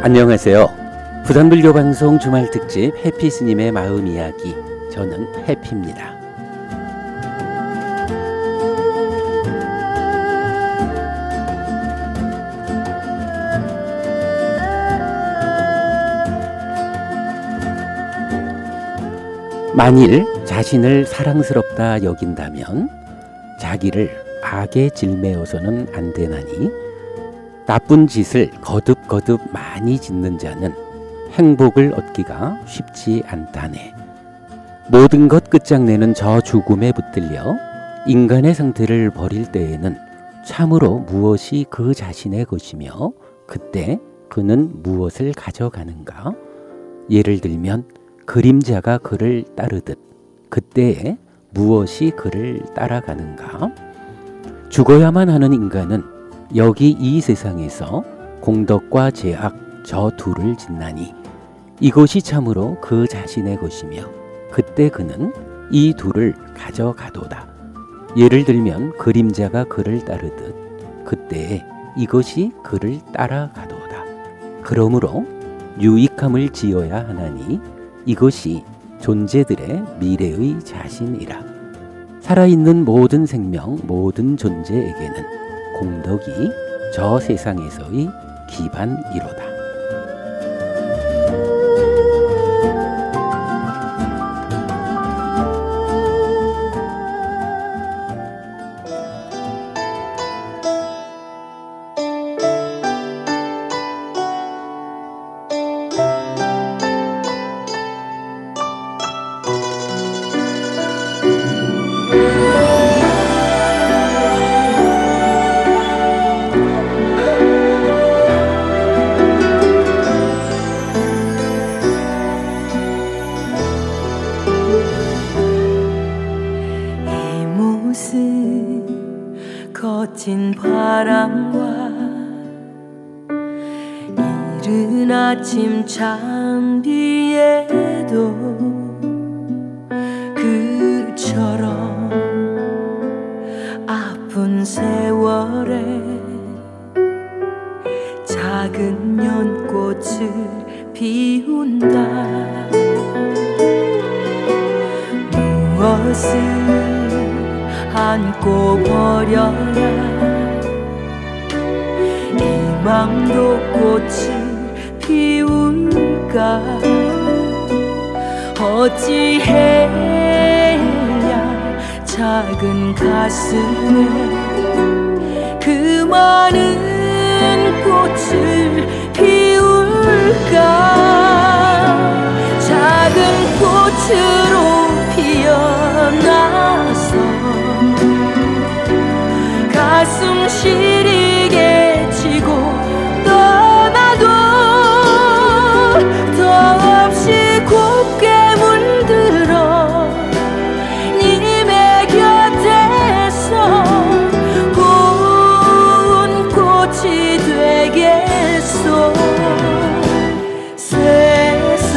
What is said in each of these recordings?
안녕하세요. 부산불교 방송 주말 특집 해피 스님의 마음 이야기. 저는 해피입니다. 만일 자신을 사랑스럽다 여긴다면 자기를 악에 질매어서는 안 되나니 나쁜 짓을 거듭거듭 많이 짓는 자는 행복을 얻기가 쉽지 않다네. 모든 것 끝장내는 저 죽음에 붙들려 인간의 상태를 버릴 때에는 참으로 무엇이 그 자신의 것이며 그때 그는 무엇을 가져가는가? 예를 들면 그림자가 그를 따르듯 그때에 무엇이 그를 따라가는가? 죽어야만 하는 인간은 여기 이 세상에서 공덕과 제악 저 둘을 짓나니 이것이 참으로 그 자신의 것이며 그때 그는 이 둘을 가져가도다. 예를 들면 그림자가 그를 따르듯 그때에 이것이 그를 따라가도다. 그러므로 유익함을 지어야 하나니 이것이 존재들의 미래의 자신이라. 살아있는 모든 생명, 모든 존재에게는 공덕이 저 세상에서의 기반이로다. 거친 바람과 이른 아침 잠 뒤에도 그처럼 아픈 세월에 작은 연꽃을 피운다. 무엇을 안고 버려야 희망도 꽃을 피울까? 어찌해야 작은 가슴에 그 많은 꽃을 피울까? 작은 꽃으로 피어나서 가슴 시리게 치고 떠나도 더없이 곱게 물들어 님의 곁에서 고운 꽃이 되겠소. 세상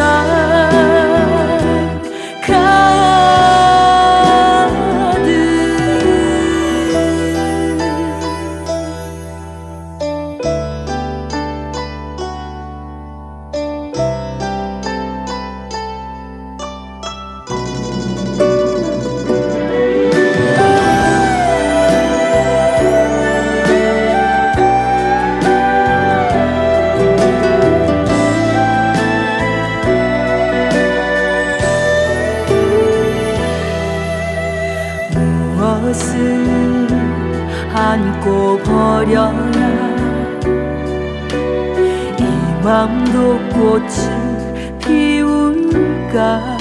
무엇을 안고 버려야 희망도 꽃을 피울까?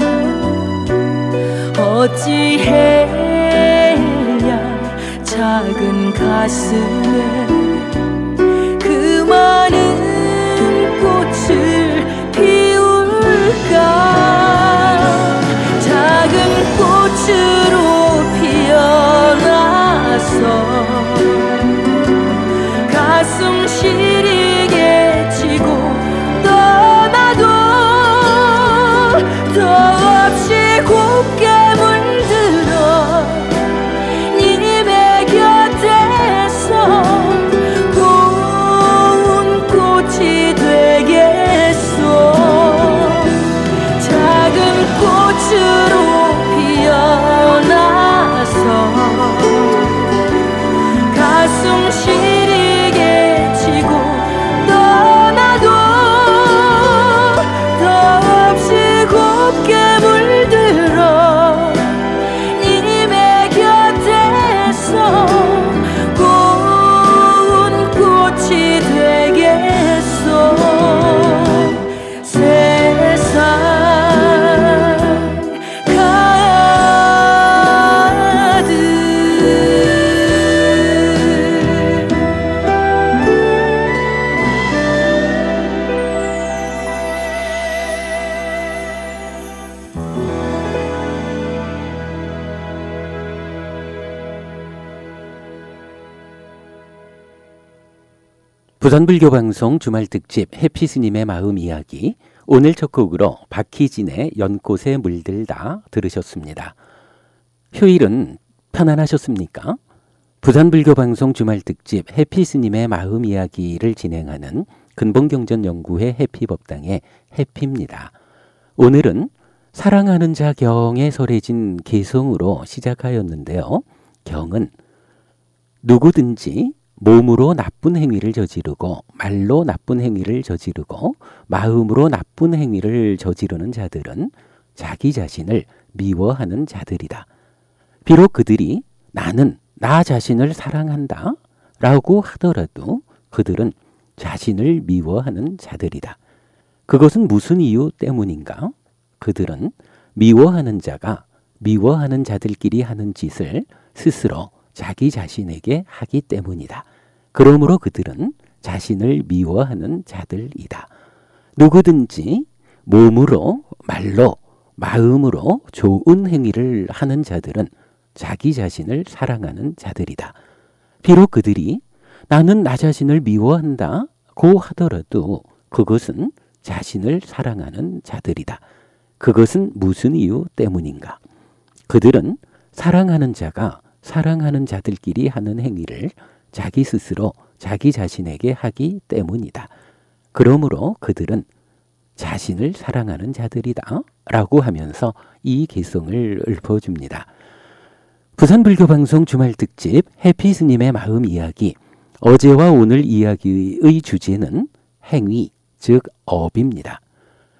어찌해야 작은 가슴에 그 많은 꽃을 피울까? 작은 꽃으로 피어나서 가슴 시리게 치고 떠나도 더없이 곱게 물들어 님의 곁에서 고운 꽃이 되게 부산불교방송 주말특집 해피스님의 마음 이야기, 오늘 첫 곡으로 박희진의 연꽃에 물들다 들으셨습니다. 휴일은 편안하셨습니까? 부산불교방송 주말특집 해피스님의 마음 이야기를 진행하는 근본경전연구회 해피법당의 해피입니다. 오늘은 사랑하는 자 경에 설해진 개성으로 시작하였는데요. 경은 누구든지 몸으로 나쁜 행위를 저지르고 말로 나쁜 행위를 저지르고 마음으로 나쁜 행위를 저지르는 자들은 자기 자신을 미워하는 자들이다. 비록 그들이 나는 나 자신을 사랑한다 라고 하더라도 그들은 자신을 미워하는 자들이다. 그것은 무슨 이유 때문인가? 그들은 미워하는 자가 미워하는 자들끼리 하는 짓을 스스로 자기 자신에게 하기 때문이다. 그러므로 그들은 자신을 미워하는 자들이다. 누구든지 몸으로, 말로, 마음으로 좋은 행위를 하는 자들은 자기 자신을 사랑하는 자들이다. 비록 그들이 나는 나 자신을 미워한다고 하더라도 그것은 자신을 사랑하는 자들이다. 그것은 무슨 이유 때문인가? 그들은 사랑하는 자가 사랑하는 자들끼리 하는 행위를 자기 스스로 자기 자신에게 하기 때문이다. 그러므로 그들은 자신을 사랑하는 자들이다 라고 하면서 이 개성을 읊어줍니다. 부산불교방송 주말특집 해피스님의 마음 이야기, 어제와 오늘 이야기의 주제는 행위, 즉 업입니다.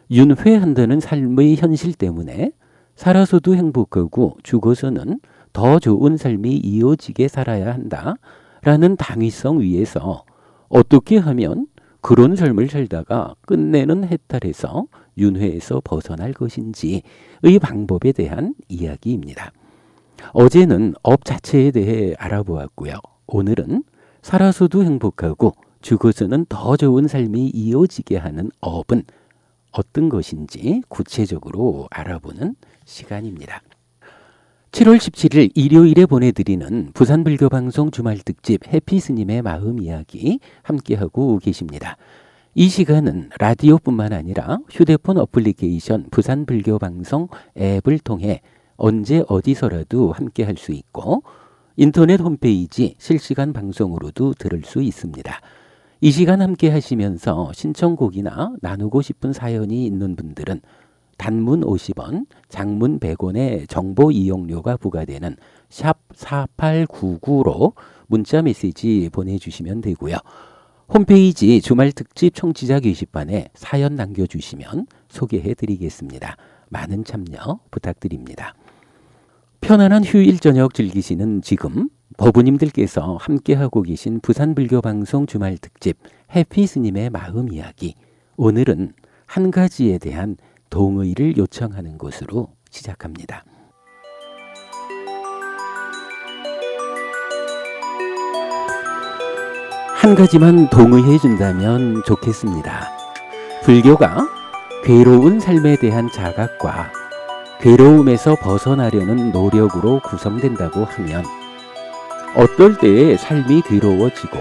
윤회한다는 삶의 현실 때문에 살아서도 행복하고 죽어서는 더 좋은 삶이 이어지게 살아야 한다라는 당위성 위에서 어떻게 하면 그런 삶을 살다가 끝내는 해탈에서 윤회에서 벗어날 것인지의 방법에 대한 이야기입니다. 어제는 업 자체에 대해 알아보았고요. 오늘은 살아서도 행복하고 죽어서는 더 좋은 삶이 이어지게 하는 업은 어떤 것인지 구체적으로 알아보는 시간입니다. 7월 17일 일요일에 보내드리는 부산불교방송 주말특집 해피스님의 마음 이야기 함께하고 계십니다. 이 시간은 라디오뿐만 아니라 휴대폰 어플리케이션 부산불교방송 앱을 통해 언제 어디서라도 함께할 수 있고 인터넷 홈페이지 실시간 방송으로도 들을 수 있습니다. 이 시간 함께 하시면서 신청곡이나 나누고 싶은 사연이 있는 분들은 단문 50원, 장문 100원의 정보 이용료가 부과되는 샵 4899로 문자 메시지 보내주시면 되고요. 홈페이지 주말특집 청취자 게시판에 사연 남겨주시면 소개해드리겠습니다. 많은 참여 부탁드립니다. 편안한 휴일 저녁 즐기시는 지금 법우님들께서 함께하고 계신 부산불교방송 주말특집 해피스님의 마음 이야기, 오늘은 한 가지에 대한 동의를 요청하는 것으로 시작합니다. 한 가지만 동의해 준다면 좋겠습니다. 불교가 괴로운 삶에 대한 자각과 괴로움에서 벗어나려는 노력으로 구성된다고 하면 어떨 때에 삶이 괴로워지고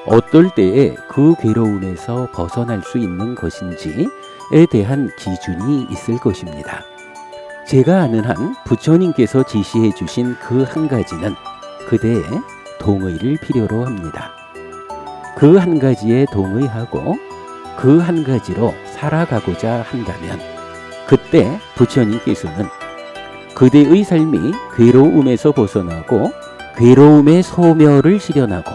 어떨 때에 그 괴로움에서 벗어날 수 있는 것인지에 대한 기준이 있을 것입니다. 제가 아는 한 부처님께서 지시해 주신 그 한 가지는 그대의 동의를 필요로 합니다. 그 한 가지에 동의하고 그 한 가지로 살아가고자 한다면 그때 부처님께서는 그대의 삶이 괴로움에서 벗어나고 괴로움의 소멸을 실현하고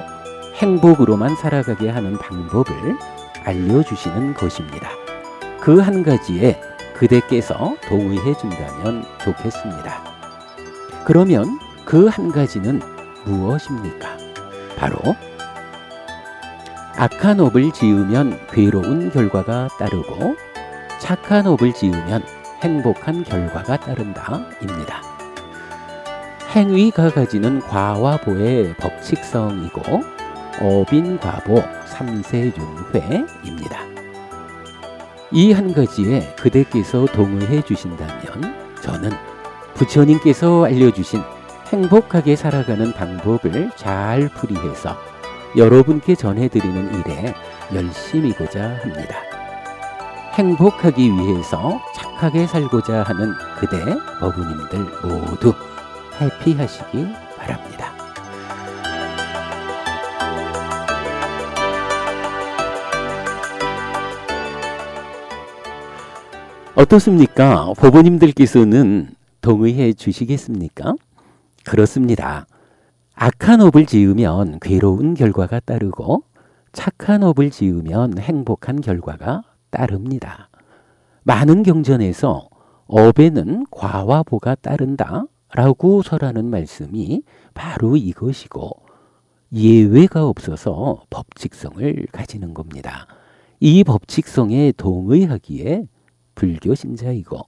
행복으로만 살아가게 하는 방법을 알려주시는 것입니다. 그 한 가지에 그대께서 동의해 준다면 좋겠습니다. 그러면 그 한 가지는 무엇입니까? 바로 악한 업을 지으면 괴로운 결과가 따르고 착한 업을 지으면 행복한 결과가 따른다입니다. 행위가 가지는 과와 보의 법칙성이고 어빈과보 삼세윤회입니다. 이 한 가지에 그대께서 동의해 주신다면 저는 부처님께서 알려주신 행복하게 살아가는 방법을 잘 풀이해서 여러분께 전해드리는 일에 열심이고자 합니다. 행복하기 위해서 착하게 살고자 하는 그대 어부님들 모두 해피하시기 바랍니다. 어떻습니까? 법원님들께서는 동의해 주시겠습니까? 그렇습니다. 악한 업을 지으면 괴로운 결과가 따르고 착한 업을 지으면 행복한 결과가 따릅니다. 많은 경전에서 업에는 과와 보가 따른다 라고 설하는 말씀이 바로 이것이고 예외가 없어서 법칙성을 가지는 겁니다. 이 법칙성에 동의하기에 불교 신자이고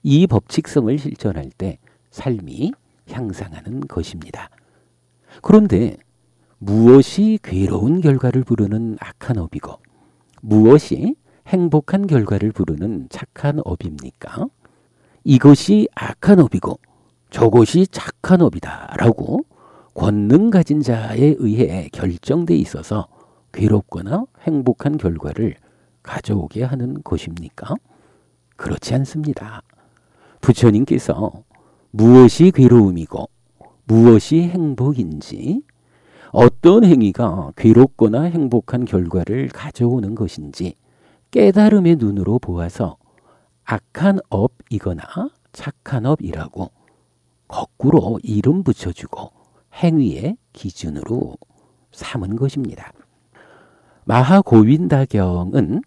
이 법칙성을 실천할 때 삶이 향상하는 것입니다. 그런데 무엇이 괴로운 결과를 부르는 악한 업이고 무엇이 행복한 결과를 부르는 착한 업입니까? 이것이 악한 업이고 저것이 착한 업이다 라고 권능 가진 자에 의해 결정돼 있어서 괴롭거나 행복한 결과를 가져오게 하는 것입니까? 그렇지 않습니다. 부처님께서 무엇이 괴로움이고 무엇이 행복인지 어떤 행위가 괴롭거나 행복한 결과를 가져오는 것인지 깨달음의 눈으로 보아서 악한 업이거나 착한 업이라고 거꾸로 이름 붙여주고 행위의 기준으로 삼은 것입니다. 마하고윈다경은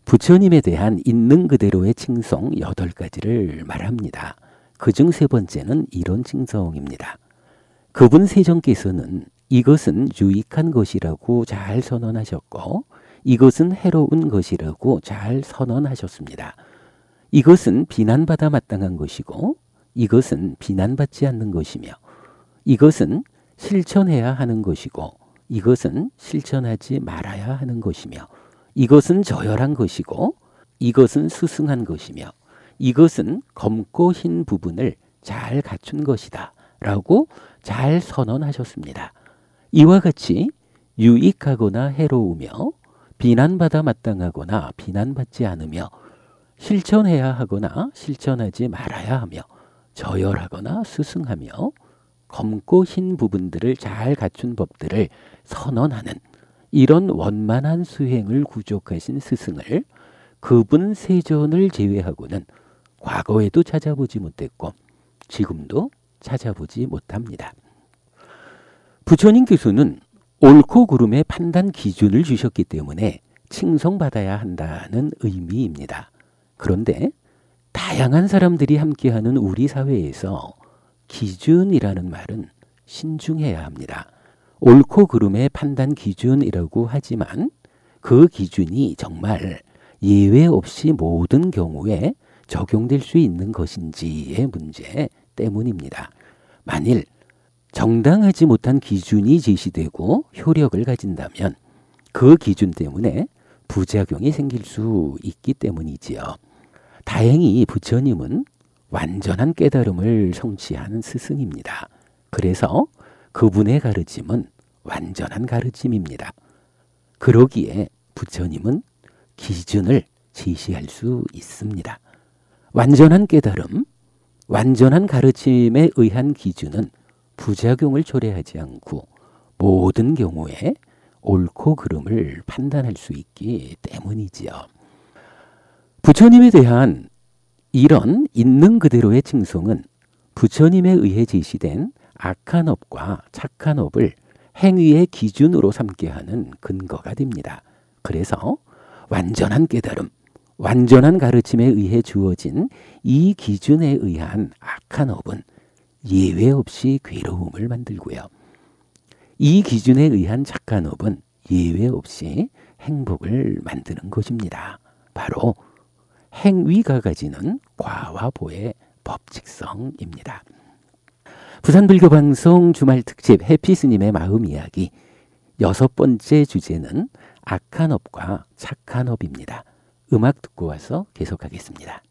부처님에 대한 있는 그대로의 칭송 8가지를 말합니다. 그중 3번째는 이런 칭송입니다. 그분 세존께서는 이것은 유익한 것이라고 잘 선언하셨고 이것은 해로운 것이라고 잘 선언하셨습니다. 이것은 비난받아 마땅한 것이고 이것은 비난받지 않는 것이며 이것은 실천해야 하는 것이고 이것은 실천하지 말아야 하는 것이며 이것은 저열한 것이고 이것은 수승한 것이며 이것은 검고 흰 부분을 잘 갖춘 것이다 라고 잘 선언하셨습니다. 이와 같이 유익하거나 해로우며 비난받아 마땅하거나 비난받지 않으며 실천해야 하거나 실천하지 말아야 하며 저열하거나 수승하며 검고 흰 부분들을 잘 갖춘 법들을 선언하는 이런 원만한 수행을 구족하신 스승을 그분 세존을 제외하고는 과거에도 찾아보지 못했고 지금도 찾아보지 못합니다. 부처님께서는 옳고 그름의 판단 기준을 주셨기 때문에 칭송받아야 한다는 의미입니다. 그런데 다양한 사람들이 함께하는 우리 사회에서 기준이라는 말은 신중해야 합니다. 옳고 그름의 판단 기준이라고 하지만 그 기준이 정말 예외 없이 모든 경우에 적용될 수 있는 것인지의 문제 때문입니다. 만일 정당하지 못한 기준이 제시되고 효력을 가진다면 그 기준 때문에 부작용이 생길 수 있기 때문이지요. 다행히 부처님은 완전한 깨달음을 성취한 스승입니다. 그래서 그분의 가르침은 완전한 가르침입니다. 그러기에 부처님은 기준을 제시할 수 있습니다. 완전한 깨달음, 완전한 가르침에 의한 기준은 부작용을 초래하지 않고 모든 경우에 옳고 그름을 판단할 수 있기 때문이지요. 부처님에 대한 이런 있는 그대로의 칭송은 부처님에 의해 제시된 악한 업과 착한 업을 행위의 기준으로 삼게 하는 근거가 됩니다. 그래서 완전한 깨달음, 완전한 가르침에 의해 주어진 이 기준에 의한 악한 업은 예외 없이 괴로움을 만들고요. 이 기준에 의한 착한 업은 예외 없이 행복을 만드는 것입니다. 바로 행위가 가지는 과와 보의 법칙성입니다. 부산불교방송 주말특집 해피스님의 마음이야기 6번째 주제는 악한 업과 착한 업입니다. 음악 듣고 와서 계속하겠습니다.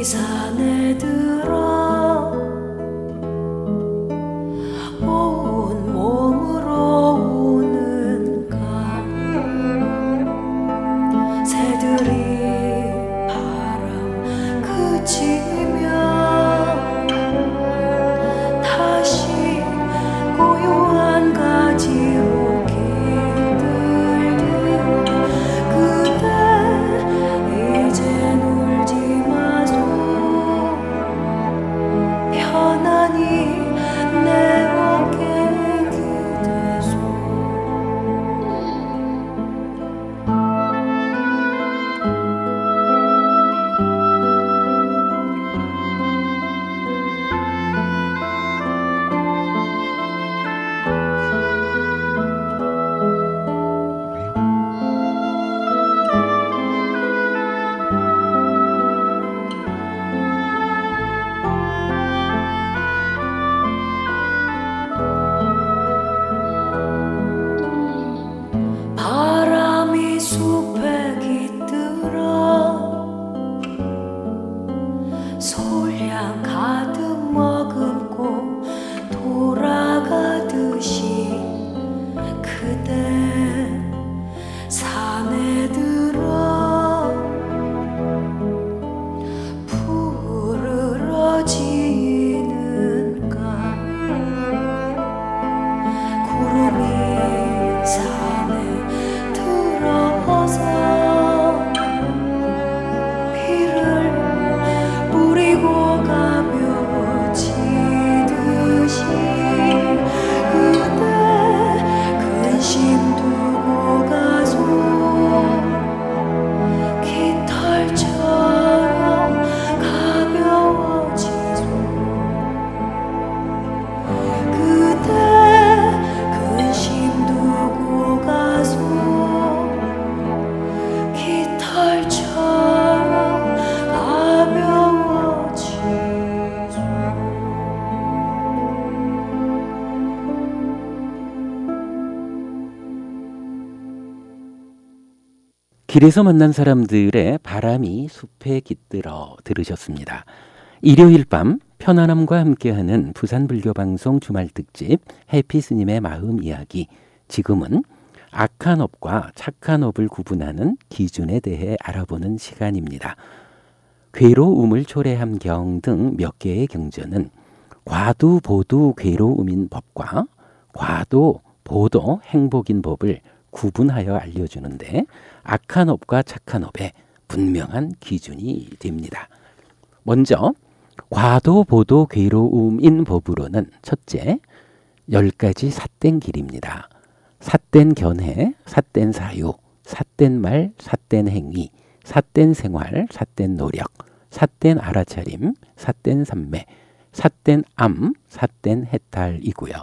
산에 들어 온 몸으로 오는가 새들이 바람 그치며 다시 고요한 가지로 깃들듯 그대 이제 울지 마소 편안히 내 어깨 기대소 바람이 숲에 깃들어 솔향 가득 머금고 돌아가듯이 그대 산에 들어 푸르러 지는가 구름이 산에 들어서 비를 뿌리고 가벼워지듯이 그대 근심 두고 가소 깃털처럼 가벼워지소 그대 근심 두고 가소 깃털처럼 가벼워지소 길에서 만난 사람들의 바람이 숲에 깃들어 들으셨습니다. 일요일 밤 편안함과 함께하는 부산불교방송 주말특집 해피스님의 마음 이야기. 지금은 악한 업과 착한 업을 구분하는 기준에 대해 알아보는 시간입니다. 괴로움을 초래함 경 등 몇 개의 경전은 과도 보도 괴로움인 법과 과도 보도 행복인 법을 구분하여 알려주는데 악한 업과 착한 업에 분명한 기준이 됩니다. 먼저 과도 보도 괴로움인 법으로는 첫째, 10가지 삿된 길입니다. 삿된 견해, 삿된 사유, 삿된 말, 삿된 행위, 삿된 생활, 삿된 노력, 삿된 알아차림, 삿된 삼매, 삿된 암, 삿된 해탈이고요.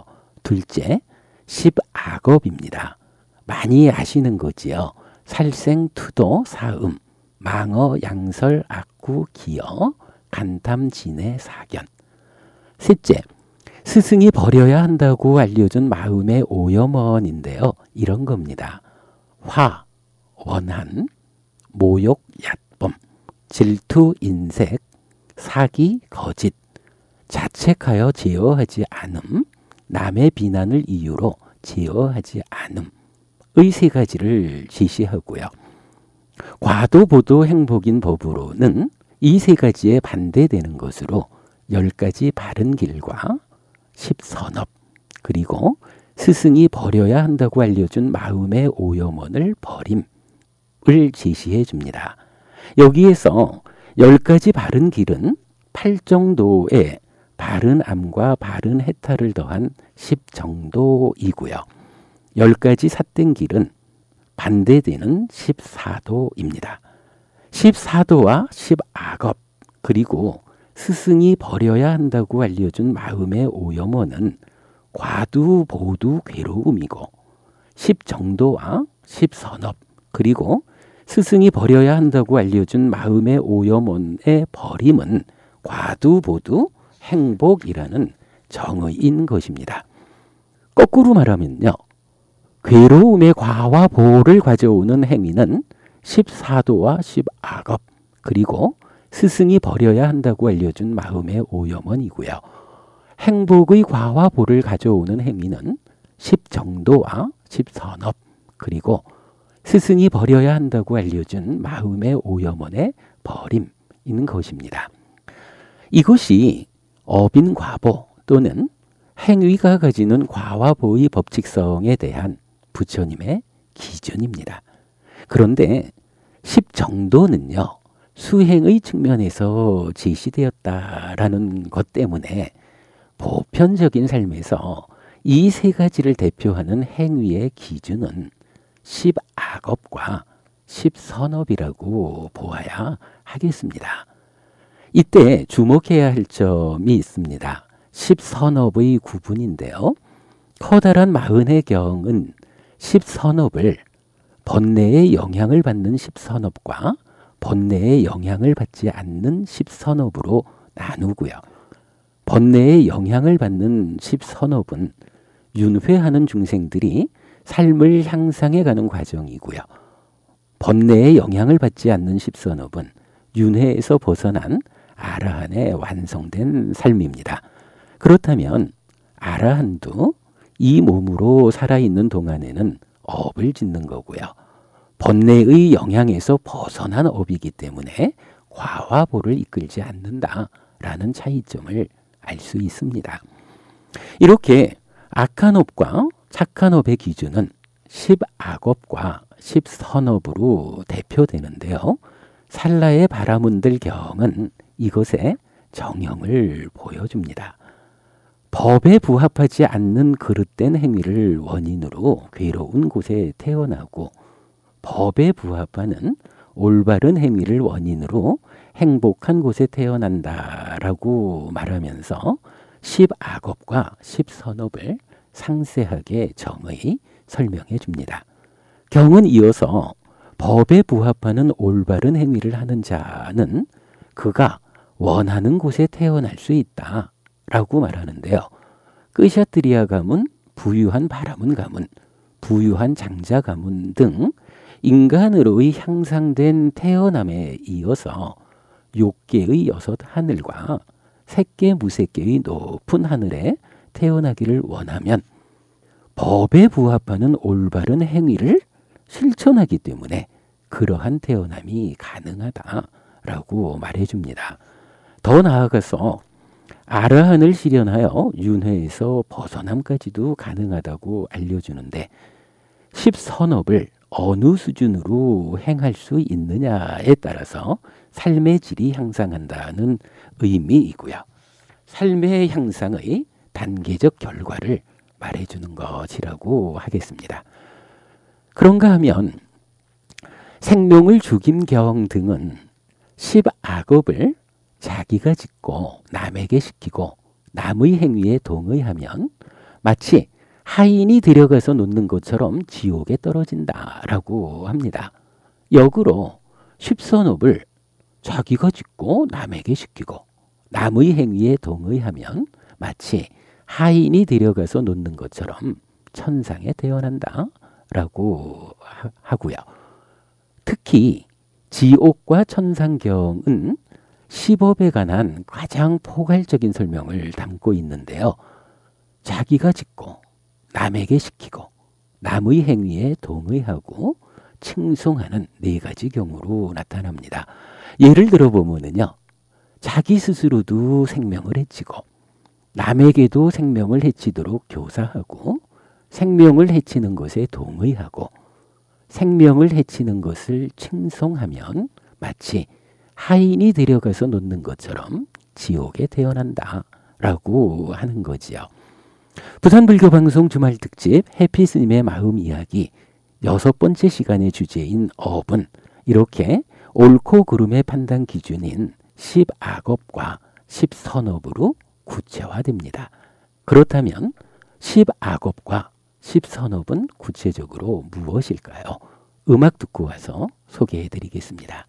둘째, 10악업입니다. 많이 아시는 거지요. 살생, 투도, 사음, 망어, 양설, 악구, 기어, 간탐, 진해, 사견. 셋째, 스승이 버려야 한다고 알려준 마음의 오염원인데요. 이런 겁니다. 화, 원한, 모욕, 얕범, 질투, 인색, 사기, 거짓, 자책하여 제어하지 않음, 남의 비난을 이유로 제어하지 않음, 의 세 가지를 지시하고요. 과도 보도 행복인 법으로는 이 세 가지에 반대되는 것으로 10가지 바른 길과 10선업, 그리고 스승이 버려야 한다고 알려준 마음의 오염원을 버림을 제시해 줍니다. 여기에서 10가지 바른 길은 8정도의 바른 암과 바른 해탈을 더한 10정도이고요. 10가지 삿된 길은 반대되는 14도입니다. 14도와 10악업, 그리고 스승이 버려야 한다고 알려준 마음의 오염원은 과두 보두 괴로움이고 10정도와 10선업, 그리고 스승이 버려야 한다고 알려준 마음의 오염원의 버림은 과두 보두 행복이라는 정의인 것입니다. 거꾸로 말하면요, 괴로움의 과와 보를 가져오는 행위는 14도와 10악업, 그리고 스승이 버려야 한다고 알려준 마음의 오염원이고요. 행복의 과와 보를 가져오는 행위는 십정도와 십선업, 그리고 스승이 버려야 한다고 알려준 마음의 오염원의 버림인 것입니다. 이것이 업인과보 또는 행위가 가지는 과와 보의 법칙성에 대한 부처님의 기준입니다. 그런데 십정도는요, 수행의 측면에서 제시되었다라는 것 때문에 보편적인 삶에서 이 세 가지를 대표하는 행위의 기준은 십악업과 십선업이라고 보아야 하겠습니다. 이때 주목해야 할 점이 있습니다. 십선업의 구분인데요. 커다란 마흔의 경은 십선업을 번뇌의 영향을 받는 십선업과 번뇌의 영향을 받지 않는 십선업으로 나누고요. 번뇌의 영향을 받는 십선업은 윤회하는 중생들이 삶을 향상해 가는 과정이고요. 번뇌의 영향을 받지 않는 십선업은 윤회에서 벗어난 아라한의 완성된 삶입니다. 그렇다면 아라한도 이 몸으로 살아있는 동안에는 업을 짓는 거고요. 번뇌의 영향에서 벗어난 업이기 때문에 과와 보를 이끌지 않는다라는 차이점을 알 수 있습니다. 이렇게 악한 업과 착한 업의 기준은 십악업과 십선업으로 대표되는데요. 살라의 바라문들 경은 이것의 정형을 보여줍니다. 법에 부합하지 않는 그릇된 행위를 원인으로 괴로운 곳에 태어나고 법에 부합하는 올바른 행위를 원인으로 행복한 곳에 태어난다라고 말하면서 십악업과 십선업을 상세하게 정의 설명해 줍니다. 경은 이어서 법에 부합하는 올바른 행위를 하는 자는 그가 원하는 곳에 태어날 수 있다라고 말하는데요. 끄샤트리아 가문, 부유한 바라문 가문, 부유한 장자 가문 등 인간으로의 향상된 태어남에 이어서 욕계의 여섯 하늘과 색계 무색계의 높은 하늘에 태어나기를 원하면 법에 부합하는 올바른 행위를 실천하기 때문에 그러한 태어남이 가능하다라고 말해줍니다. 더 나아가서 아라한을 실현하여 윤회에서 벗어남까지도 가능하다고 알려주는데 십선업을 어느 수준으로 행할 수 있느냐에 따라서 삶의 질이 향상한다는 의미이고요. 삶의 향상의 단계적 결과를 말해주는 것이라고 하겠습니다. 그런가 하면 생명을 죽임 경 등은 십악업을 자기가 짓고 남에게 시키고 남의 행위에 동의하면 마치 하인이 들여가서 놓는 것처럼 지옥에 떨어진다라고 합니다. 역으로 십선업을 자기가 짓고 남에게 시키고 남의 행위에 동의하면 마치 하인이 들여가서 놓는 것처럼 천상에 태어난다라고 하고요. 특히 지옥과 천상경은 십업에 관한 가장 포괄적인 설명을 담고 있는데요. 자기가 짓고 남에게 시키고 남의 행위에 동의하고 칭송하는 네 가지 경우로 나타납니다. 예를 들어보면요. 자기 스스로도 생명을 해치고 남에게도 생명을 해치도록 교사하고 생명을 해치는 것에 동의하고 생명을 해치는 것을 칭송하면 마치 하인이 데려가서 놓는 것처럼 지옥에 태어난다라고 하는 거지요. 부산불교방송 주말특집 해피스님의 마음 이야기 6번째 시간의 주제인 업은 이렇게 옳고 그름의 판단 기준인 십악업과 십선업으로 구체화됩니다. 그렇다면 십악업과 십선업은 구체적으로 무엇일까요? 음악 듣고 와서 소개해 드리겠습니다.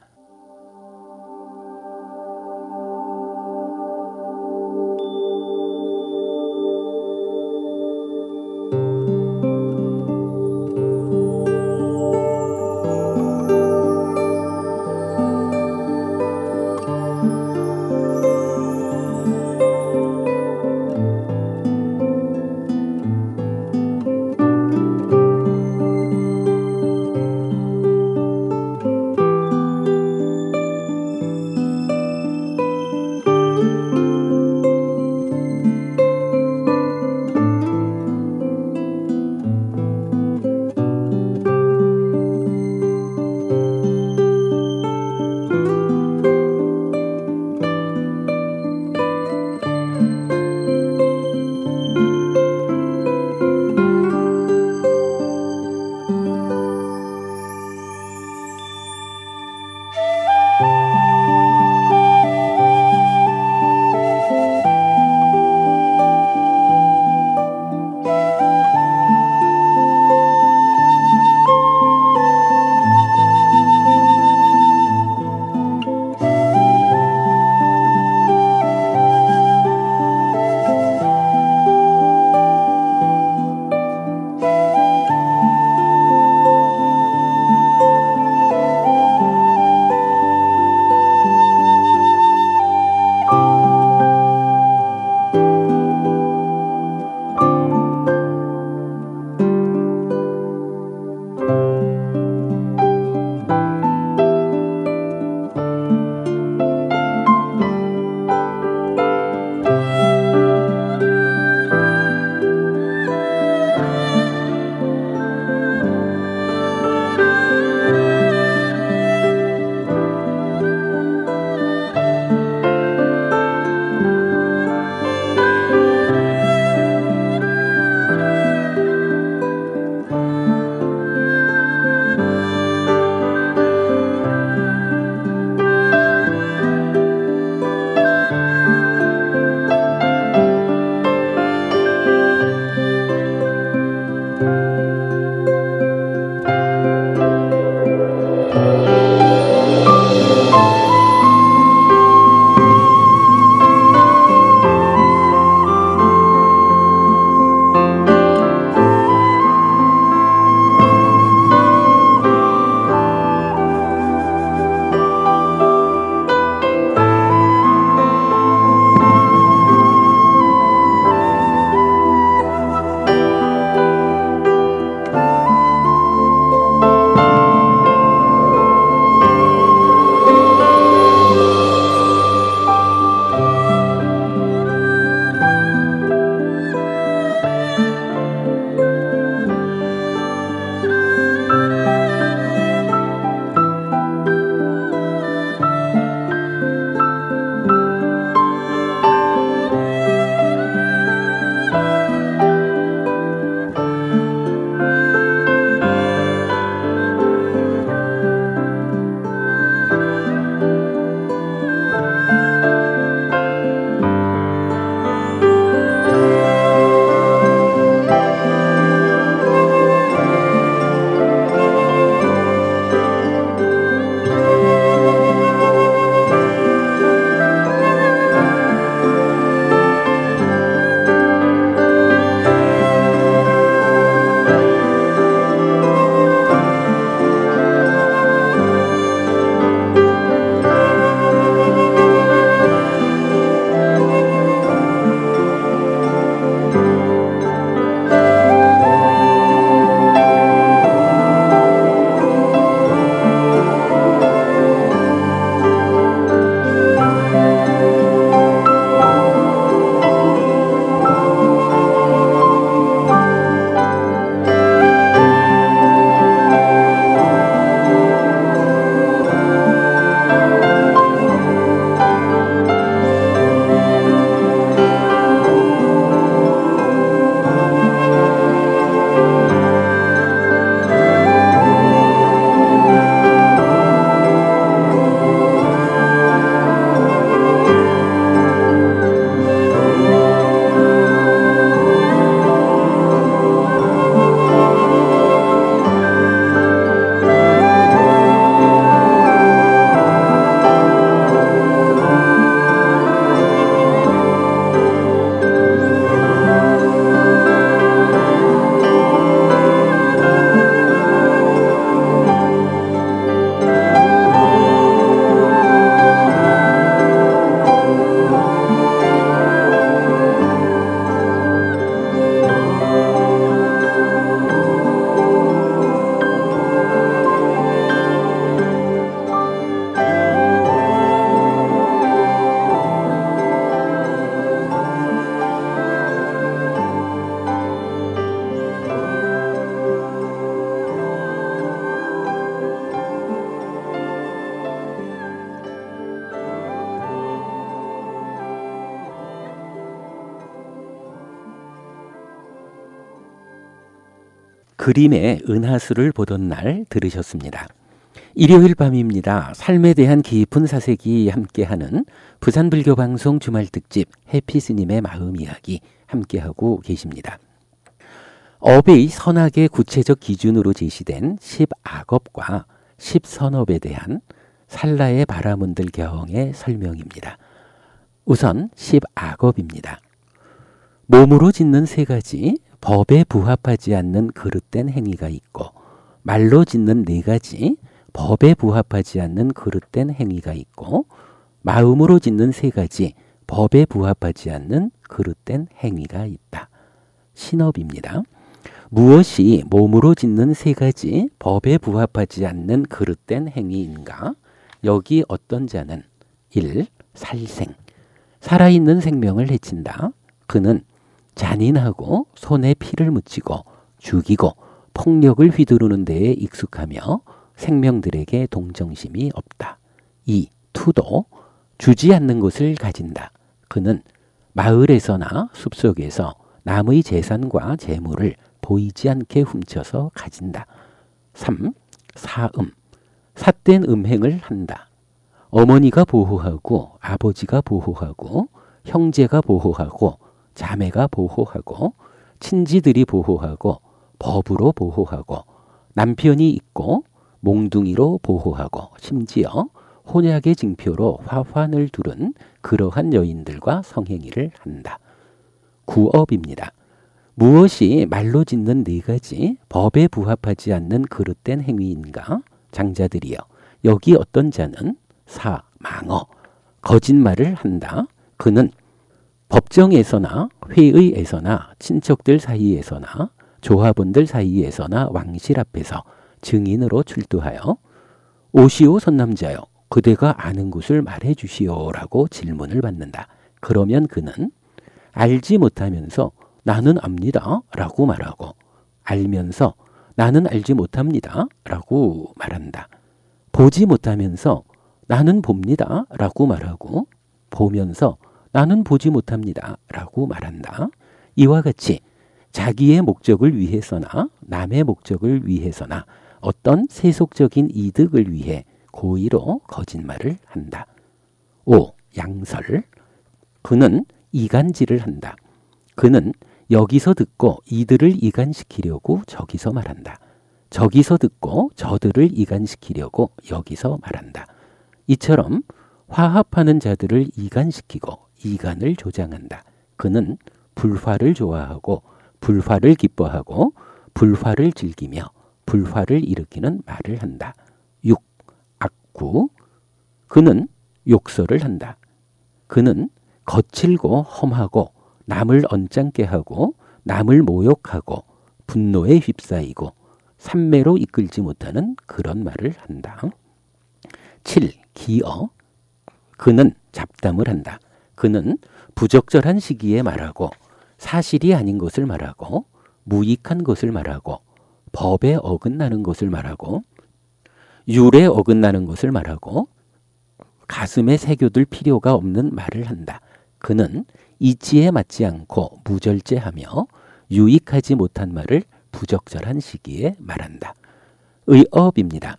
그림의 은하수를 보던 날 들으셨습니다. 일요일 밤입니다. 삶에 대한 깊은 사색이 함께하는 부산불교방송 주말특집 해피스님의 마음이야기 함께하고 계십니다. 업의 선악의 구체적 기준으로 제시된 10악업과 10선업에 대한 살라의 바라문들 경의 설명입니다. 우선 10악업입니다. 몸으로 짓는 세 가지, 법에 부합하지 않는 그릇된 행위가 있고, 말로 짓는 네 가지, 법에 부합하지 않는 그릇된 행위가 있고, 마음으로 짓는 세 가지, 법에 부합하지 않는 그릇된 행위가 있다. 신업입니다. 무엇이 몸으로 짓는 세 가지, 법에 부합하지 않는 그릇된 행위인가? 여기 어떤 자는 1. 살생, 살아있는 생명을 해친다. 그는 잔인하고 손에 피를 묻히고 죽이고 폭력을 휘두르는 데에 익숙하며 생명들에게 동정심이 없다. 2. 투도, 주지 않는 것을 가진다. 그는 마을에서나 숲속에서 남의 재산과 재물을 보이지 않게 훔쳐서 가진다. 3. 사음, 삿된 음행을 한다. 어머니가 보호하고 아버지가 보호하고 형제가 보호하고 자매가 보호하고 친지들이 보호하고 법으로 보호하고 남편이 있고 몽둥이로 보호하고 심지어 혼약의 징표로 화환을 두른 그러한 여인들과 성행위를 한다. 구업입니다. 무엇이 말로 짓는 네 가지 법에 부합하지 않는 그릇된 행위인가? 장자들이여, 여기 어떤 자는 4. 망어, 거짓말을 한다. 그는 법정에서나 회의에서나 친척들 사이에서나 조합원들 사이에서나 왕실 앞에서 증인으로 출두하여 오시오 선남자여, 그대가 아는 것을 말해 주시오라고 질문을 받는다. 그러면 그는 알지 못하면서 나는 압니다 라고 말하고, 알면서 나는 알지 못합니다 라고 말한다. 보지 못하면서 나는 봅니다 라고 말하고, 보면서 나는 보지 못합니다 라고 말한다. 이와 같이 자기의 목적을 위해서나 남의 목적을 위해서나 어떤 세속적인 이득을 위해 고의로 거짓말을 한다. 5. 양설, 그는 이간질을 한다. 그는 여기서 듣고 이들을 이간시키려고 저기서 말한다. 저기서 듣고 저들을 이간시키려고 여기서 말한다. 이처럼 화합하는 자들을 이간시키고 이간을 조장한다. 그는 불화를 좋아하고 불화를 기뻐하고 불화를 즐기며 불화를 일으키는 말을 한다. 6. 악구, 그는 욕설을 한다. 그는 거칠고 험하고 남을 언짢게 하고 남을 모욕하고 분노에 휩싸이고 삼매로 이끌지 못하는 그런 말을 한다. 7. 기어, 그는 잡담을 한다. 그는 부적절한 시기에 말하고 사실이 아닌 것을 말하고 무익한 것을 말하고 법에 어긋나는 것을 말하고 율에 어긋나는 것을 말하고 가슴에 새겨둘 필요가 없는 말을 한다. 그는 이치에 맞지 않고 무절제하며 유익하지 못한 말을 부적절한 시기에 말한다. 의업입니다.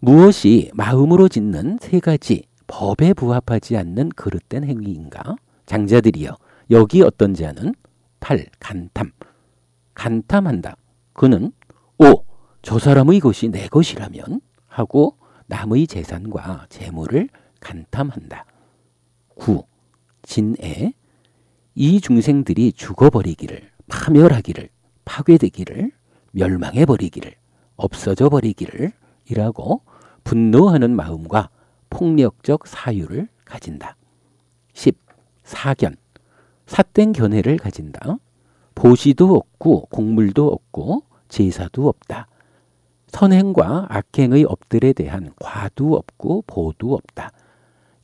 무엇이 마음으로 짓는 세 가지 법에 부합하지 않는 그릇된 행위인가? 장자들이여, 여기 어떤 자는 8. 간탐, 간탐한다. 그는 저 사람의 것이 내 것이라면 하고 남의 재산과 재물을 간탐한다. 9. 진애, 이 중생들이 죽어버리기를, 파멸하기를, 파괴되기를, 멸망해버리기를, 없어져버리기를 이라고 분노하는 마음과 폭력적 사유를 가진다. 10. 사견, 삿된 견해를 가진다. 보시도 없고 곡물도 없고 제사도 없다. 선행과 악행의 업들에 대한 과도 없고 보도 없다.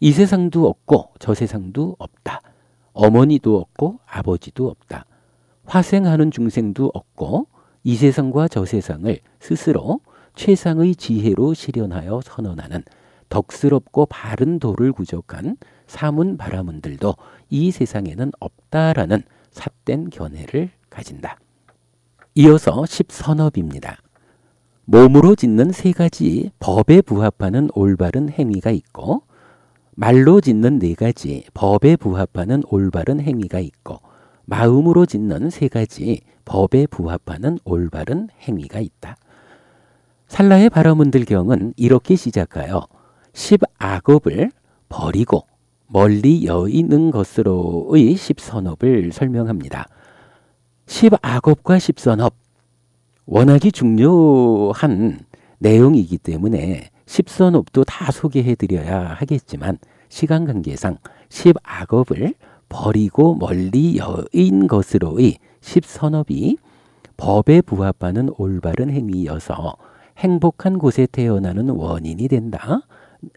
이 세상도 없고 저 세상도 없다. 어머니도 없고 아버지도 없다. 화생하는 중생도 없고 이 세상과 저 세상을 스스로 최상의 지혜로 실현하여 선언하는 덕스럽고 바른 도를 구족한 사문 바라문들도 이 세상에는 없다라는 삿된 견해를 가진다. 이어서 십선업입니다. 몸으로 짓는 세 가지 법에 부합하는 올바른 행위가 있고 말로 짓는 네 가지 법에 부합하는 올바른 행위가 있고 마음으로 짓는 세 가지 법에 부합하는 올바른 행위가 있다. 살라의 바라문들경은 이렇게 시작하여 십악업을 버리고 멀리 여의는 것으로의 십선업을 설명합니다. 십악업과 십선업, 워낙이 중요한 내용이기 때문에 십선업도 다 소개해드려야 하겠지만 시간 관계상 십악업을 버리고 멀리 여인 것으로의 십선업이 법에 부합하는 올바른 행위여서 행복한 곳에 태어나는 원인이 된다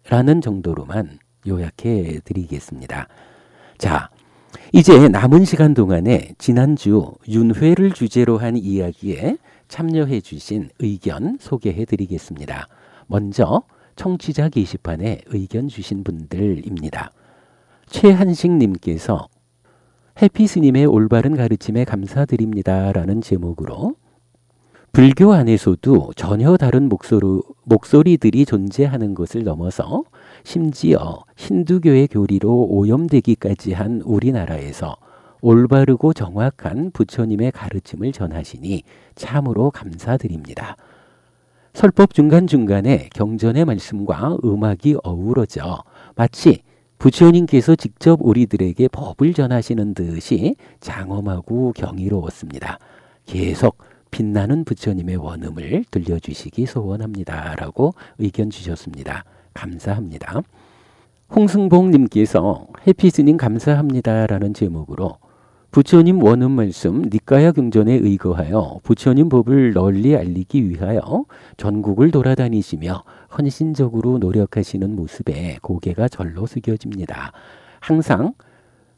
라는 정도로만 요약해 드리겠습니다. 자, 이제 남은 시간 동안에 지난주 윤회를 주제로 한 이야기에 참여해 주신 의견 소개해 드리겠습니다. 먼저 청취자 게시판에 의견 주신 분들입니다. 최한식 님께서 해피 스님의 올바른 가르침에 감사드립니다 라는 제목으로 불교 안에서도 전혀 다른 목소리들이 존재하는 것을 넘어서 심지어 힌두교의 교리로 오염되기까지 한 우리나라에서 올바르고 정확한 부처님의 가르침을 전하시니 참으로 감사드립니다. 설법 중간중간에 경전의 말씀과 음악이 어우러져 마치 부처님께서 직접 우리들에게 법을 전하시는 듯이 장엄하고 경이로웠습니다. 계속 빛나는 부처님의 원음을 들려주시기 소원합니다 라고 의견 주셨습니다. 감사합니다. 홍승봉님께서 해피스님 감사합니다 라는 제목으로 부처님 원음 말씀 니까야 경전에 의거하여 부처님 법을 널리 알리기 위하여 전국을 돌아다니시며 헌신적으로 노력하시는 모습에 고개가 절로 숙여집니다. 항상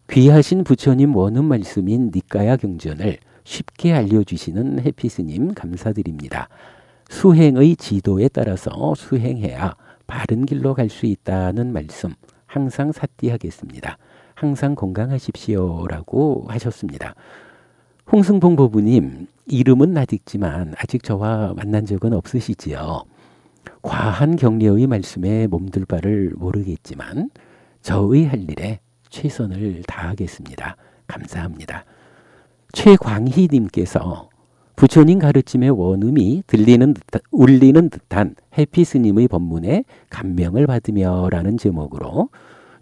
귀하신 부처님 원음 말씀인 니까야 경전을 쉽게 알려주시는 해피스님 감사드립니다. 수행의 지도에 따라서 수행해야 바른 길로 갈 수 있다는 말씀 항상 삿디하겠습니다. 항상 건강하십시오 라고 하셨습니다. 홍승봉 보부님, 이름은 낯익지만 아직 저와 만난 적은 없으시지요. 과한 격려의 말씀에 몸둘 바를 모르겠지만 저의 할 일에 최선을 다하겠습니다. 감사합니다. 최광희님께서 부처님 가르침의 원음이 울리는 듯한 해피스님의 법문에 감명을 받으며 라는 제목으로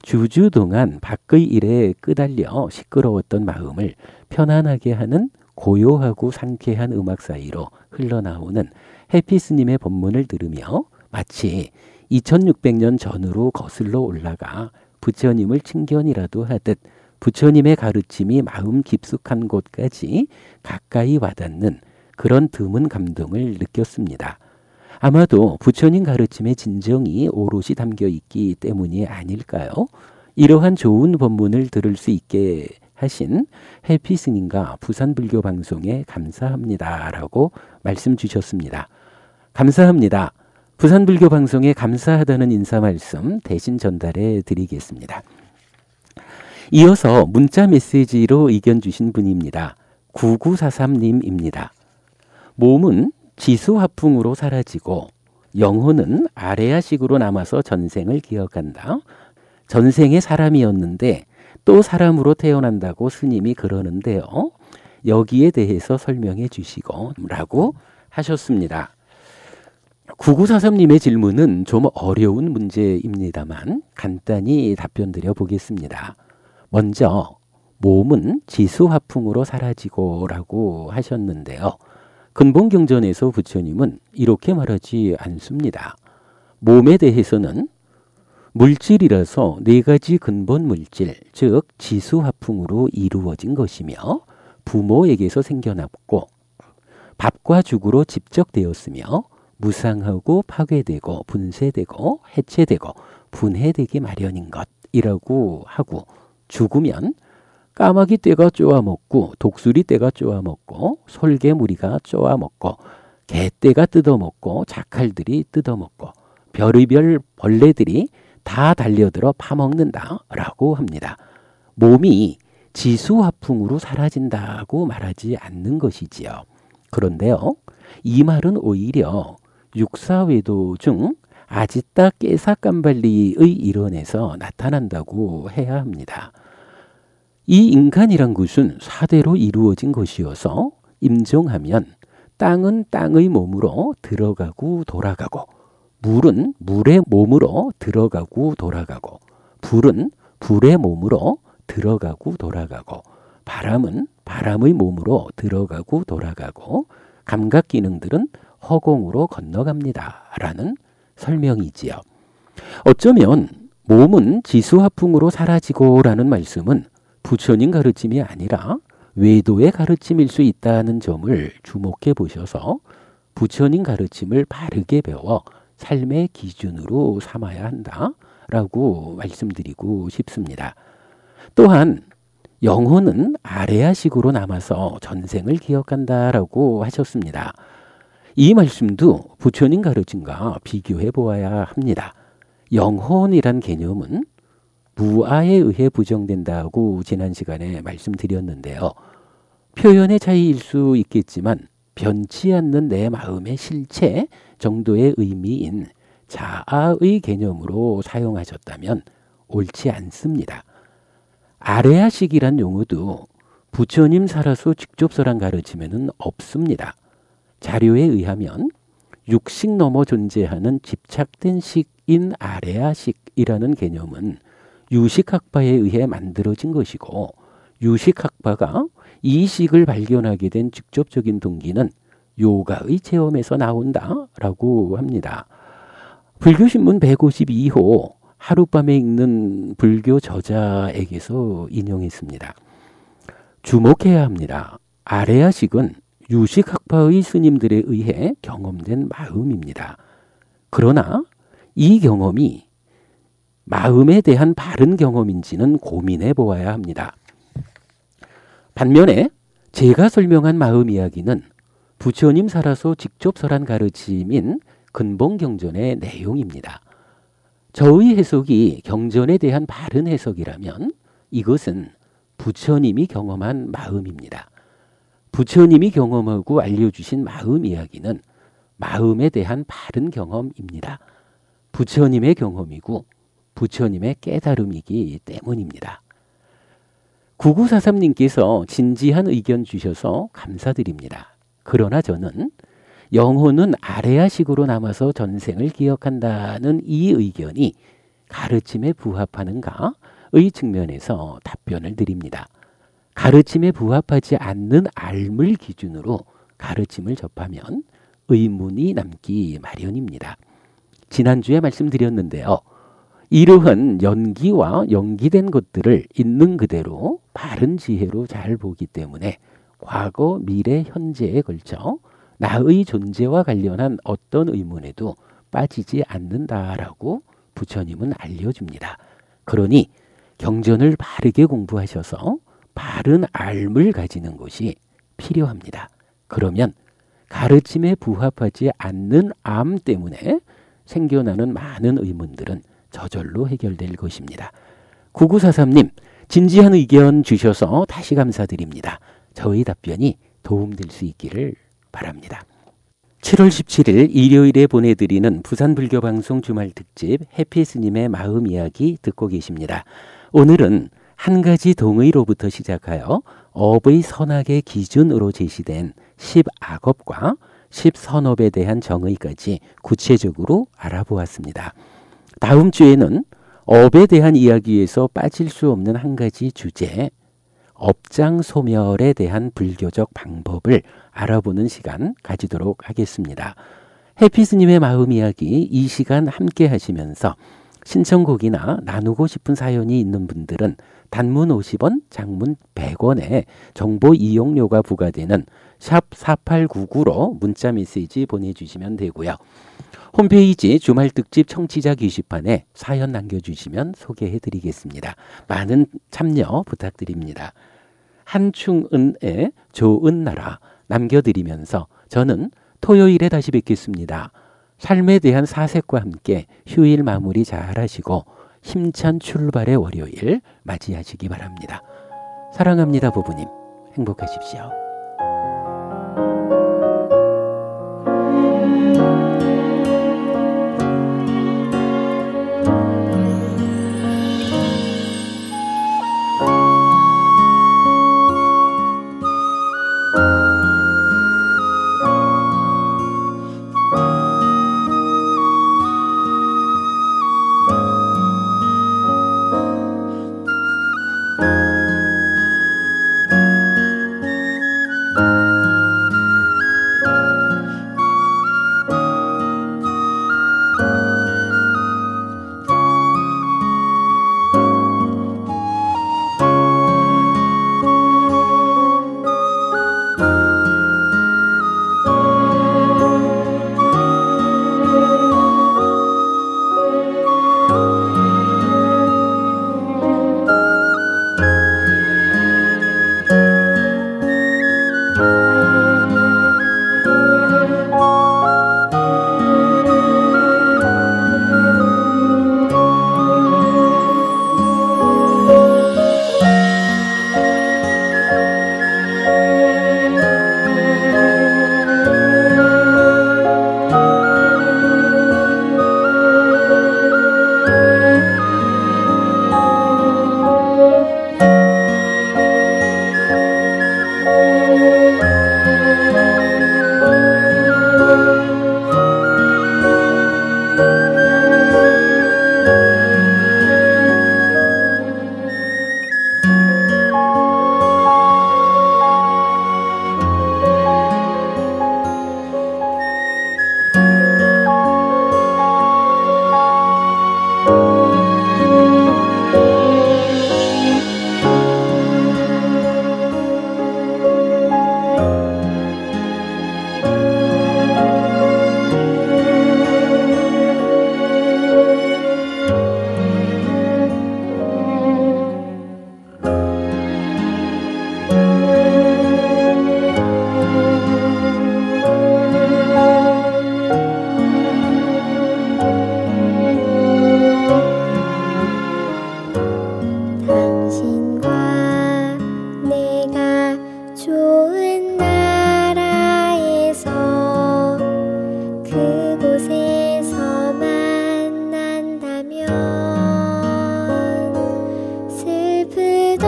주주 동안 밖의 일에 끄달려 시끄러웠던 마음을 편안하게 하는 고요하고 상쾌한 음악 사이로 흘러나오는 해피스님의 법문을 들으며 마치 2600년 전으로 거슬러 올라가 부처님을 친견이라도 하듯 부처님의 가르침이 마음 깊숙한 곳까지 가까이 와닿는 그런 드문 감동을 느꼈습니다. 아마도 부처님 가르침의 진정이 오롯이 담겨 있기 때문이 아닐까요? 이러한 좋은 법문을 들을 수 있게 하신 해피스님과 부산불교방송에 감사합니다 라고 말씀 주셨습니다. 감사합니다. 부산불교방송에 감사하다는 인사 말씀 대신 전달해 드리겠습니다. 이어서 문자 메시지로 의견 주신 분입니다. 9943님입니다. 몸은 지수화풍으로 사라지고 영혼은 아레아식으로 남아서 전생을 기억한다. 전생에 사람이었는데 또 사람으로 태어난다고 스님이 그러는데요. 여기에 대해서 설명해 주시고 라고 하셨습니다. 9943님의 질문은 좀 어려운 문제입니다만 간단히 답변 드려 보겠습니다. 먼저 몸은 지수화풍으로 사라지고 라고 하셨는데요. 근본경전에서 부처님은 이렇게 말하지 않습니다. 몸에 대해서는 물질이라서 네 가지 근본 물질, 즉 지수화풍으로 이루어진 것이며 부모에게서 생겨났고 밥과 죽으로 집적되었으며 무상하고 파괴되고 분쇄되고 해체되고 분해되기 마련인 것이라고 하고 죽으면 까마귀 떼가 쪼아먹고 독수리 떼가 쪼아먹고 솔개무리가 쪼아먹고 개떼가 뜯어먹고 자칼들이 뜯어먹고 별의별 벌레들이 다 달려들어 파먹는다 라고 합니다. 몸이 지수화풍으로 사라진다고 말하지 않는 것이지요. 그런데요, 이 말은 오히려 육사외도 중 아지따 깨사깜발리의 일원에서 나타난다고 해야 합니다. 이 인간이란 것은 사대로 이루어진 것이어서 임종하면 땅은 땅의 몸으로 들어가고 돌아가고, 물은 물의 몸으로 들어가고 돌아가고, 불은 불의 몸으로 들어가고 돌아가고, 바람은 바람의 몸으로 들어가고 돌아가고, 감각 기능들은 허공으로 건너갑니다. 라는 설명이지요. 어쩌면 몸은 지수화풍으로 사라지고 라는 말씀은 부처님 가르침이 아니라 외도의 가르침일 수 있다는 점을 주목해 보셔서 부처님 가르침을 바르게 배워 삶의 기준으로 삼아야 한다라고 말씀드리고 싶습니다. 또한 영혼은 아레아식으로 남아서 전생을 기억한다라고 하셨습니다. 이 말씀도 부처님 가르침과 비교해 보아야 합니다. 영혼이란 개념은 무아에 의해 부정된다고 지난 시간에 말씀드렸는데요. 표현의 차이일 수 있겠지만 변치 않는 내 마음의 실체 정도의 의미인 자아의 개념으로 사용하셨다면 옳지 않습니다. 아레아식이란 용어도 부처님 살아서 직접 설한 가르침에는 없습니다. 자료에 의하면 육식 넘어 존재하는 집착된 식인 아레아식이라는 개념은 유식학파에 의해 만들어진 것이고, 유식학파가 이 식을 발견하게 된 직접적인 동기는 요가의 체험에서 나온다라고 합니다. 불교신문 152호 하룻밤에 읽는 불교 저자에게서 인용했습니다. 주목해야 합니다. 아레아식은 유식학파의 스님들에 의해 경험된 마음입니다. 그러나 이 경험이 마음에 대한 바른 경험인지는 고민해 보아야 합니다. 반면에 제가 설명한 마음 이야기는 부처님 살아서 직접 설한 가르침인 근본경전의 내용입니다. 저의 해석이 경전에 대한 바른 해석이라면 이것은 부처님이 경험한 마음입니다. 부처님이 경험하고 알려주신 마음 이야기는 마음에 대한 바른 경험입니다. 부처님의 경험이고 부처님의 깨달음이기 때문입니다. 9943님께서 진지한 의견 주셔서 감사드립니다. 그러나 저는 영혼은 아레아식으로 남아서 전생을 기억한다는 이 의견이 가르침에 부합하는가의 측면에서 답변을 드립니다. 가르침에 부합하지 않는 알물 기준으로 가르침을 접하면 의문이 남기 마련입니다. 지난주에 말씀드렸는데요. 이러한 연기와 연기된 것들을 있는 그대로 바른 지혜로 잘 보기 때문에 과거, 미래, 현재에 걸쳐 나의 존재와 관련한 어떤 의문에도 빠지지 않는다라고 부처님은 알려줍니다. 그러니 경전을 바르게 공부하셔서 바른 알을 가지는 것이 필요합니다. 그러면 가르침에 부합하지 않는 암 때문에 생겨나는 많은 의문들은 저절로 해결될 것입니다. 9943님, 진지한 의견 주셔서 다시 감사드립니다. 저희 답변이 도움될 수 있기를 바랍니다. 7월 17일 일요일에 보내드리는 부산불교방송 주말특집 해피스님의 마음 이야기 듣고 계십니다. 오늘은 한 가지 동의로부터 시작하여 업의 선악의 기준으로 제시된 10악업과 10선업에 대한 정의까지 구체적으로 알아보았습니다. 다음 주에는 업에 대한 이야기에서 빠질 수 없는 한 가지 주제, 업장소멸에 대한 불교적 방법을 알아보는 시간 가지도록 하겠습니다. 해피스님의 마음 이야기 이 시간 함께 하시면서 신청곡이나 나누고 싶은 사연이 있는 분들은 단문 50원, 장문 100원에 정보 이용료가 부과되는 샵 4899로 문자 메시지 보내주시면 되고요. 홈페이지 주말특집 청취자 게시판에 사연 남겨주시면 소개해드리겠습니다. 많은 참여 부탁드립니다. 한충은의 좋은 나라 남겨드리면서 저는 토요일에 다시 뵙겠습니다. 삶에 대한 사색과 함께 휴일 마무리 잘 하시고 힘찬 출발의 월요일 맞이하시기 바랍니다. 사랑합니다, 부부님. 행복하십시오. 당신과 내가 좋은 나라에서 그곳에서 만난다면 슬프던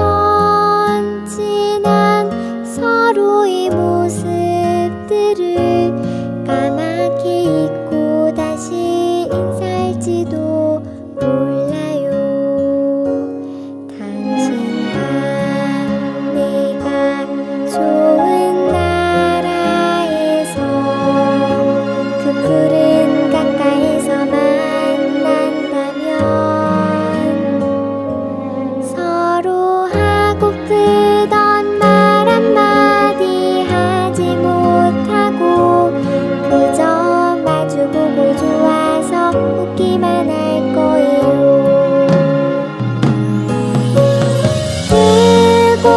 지난 서로의 모습들을 까맣게 잊고 다시 인사할지도 몰라요. 당신과 내가 좋은 나라에서 그 푸른 강가에서 만난다면 서로 하고프던 말 한마디 하지 못하고 그저 마주보고 좋아서 웃기만 할 거예요. 뜨고